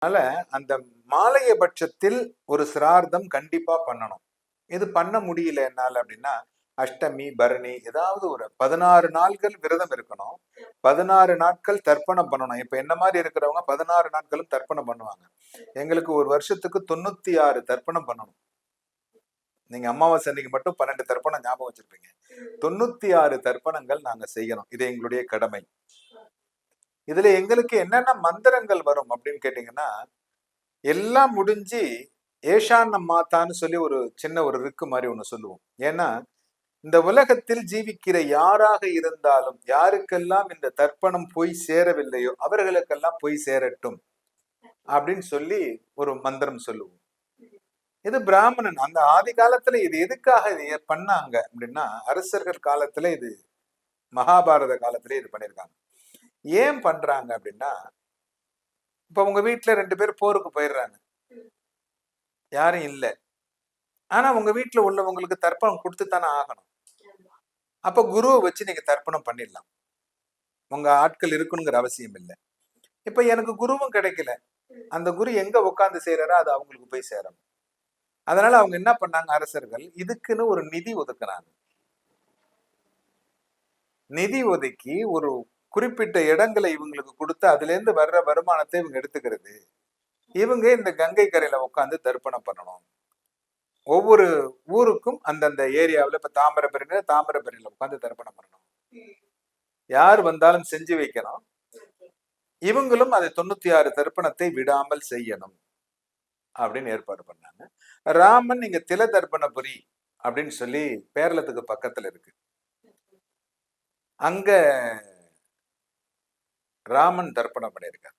அதனால அந்த மாலைய பட்சத்தில் ஒரு சிரார்த்தம் கண்டிப்பா பண்ணணும். இது பண்ண முடியல என்னால அப்படின்னா, அஷ்டமி, பரணி ஏதாவது ஒரு 16 நாட்கள் விரதம் இருக்கணும். 16 நாட்கள் தர்ப்பணம் பண்ணணும். இப்ப என்ன மாரி இருக்கிறவங்க 16 நாட்களும் தர்ப்பணம் பண்ணுவாங்க. எங்களுக்கு ஒரு வருஷத்துக்கு 96 தர்ப்பணம் பண்ணணும். நீங்க அமாவாசை அன்னைக்கு மட்டும் 12 தர்ப்பணம் ஞாபகம் வச்சிருப்பீங்க. 96 தர்ப்பணங்கள் நாங்க செய்யணும். இது எங்களுடைய கடமை. இதுல எங்களுக்கு என்னென்ன மந்திரங்கள் வரும் அப்படின்னு கேட்டீங்கன்னா, எல்லாம் முடிஞ்சு ஏஷான மாதான்னு சொல்லி ஒரு சின்ன ஒரு ரிக்கு மாரி ஒண்ணு சொல்லுவோம். ஏன்னா, இந்த உலகத்தில் ஜீவிக்கிற யாராக இருந்தாலும், யாருக்கெல்லாம் இந்த தர்ப்பணம் போய் சேரவில்லையோ, அவர்களுக்கெல்லாம் போய் சேரட்டும் அப்படின்னு சொல்லி ஒரு மந்திரம் சொல்லுவோம். இது பிராமணன் அந்த ஆதி காலத்துல இது எதுக்காக இது பண்ணாங்க அப்படின்னா, அரசர்கள் காலத்துல இது மகாபாரத காலத்திலே இது பண்ணியிருக்காங்க. ஏன் பண்றாங்க அப்படின்னா, இப்ப உங்க வீட்ல 2 பேர் போருக்கு போயிடுறாங்க. யாரும் இல்ல. ஆனா உங்க வீட்ல உள்ளவங்களுக்கு தர்ப்பணம் குடுத்து தானே ஆகணும். அப்ப குருவ வச்சு நீங்க தர்ப்பணம் பண்ணிடலாம். உங்க ஆட்கள் இருக்கணுங்கிற அவசியம் இல்ல. இப்ப எனக்கு குருவும் கிடைக்கல. அந்த குரு எங்க உட்கார்ந்து செய்றாரோ அது அவங்களுக்கு போய் சேரணும். அதனால அவங்க என்ன பண்ணாங்க அரசர்கள், இதுக்குன்னு ஒரு நிதி ஒதுக்குனாங்க. நிதி ஒதுக்கி ஒரு குறிப்பிட்ட இடங்களை இவங்களுக்கு குடுத்து அதிலேருந்து வர்ற வருமானத்தை இவங்க எடுத்துக்கிறது. இவங்க இந்த கங்கை கரையில உட்கார்ந்து தர்ப்பணம் பண்ணணும். ஒவ்வொரு ஊருக்கும் அந்தந்த ஏரியாவுல இப்ப தாமிரபரணியில உட்கார்ந்து தர்ப்பணம் பண்ணணும். யார் வந்தாலும் செஞ்சு வைக்கணும். இவங்களும் அதை 96 தர்ப்பணத்தை விடாமல் செய்யணும் அப்படின்னு ஏற்பாடு பண்ணாங்க. ராமன் இங்க தில தர்ப்பணபுரி அப்படின்னு சொல்லி பேரளத்துக்கு பக்கத்துல இருக்கு. அங்க ராமன் தர்ப்பணம் பண்ணியிருக்கார்.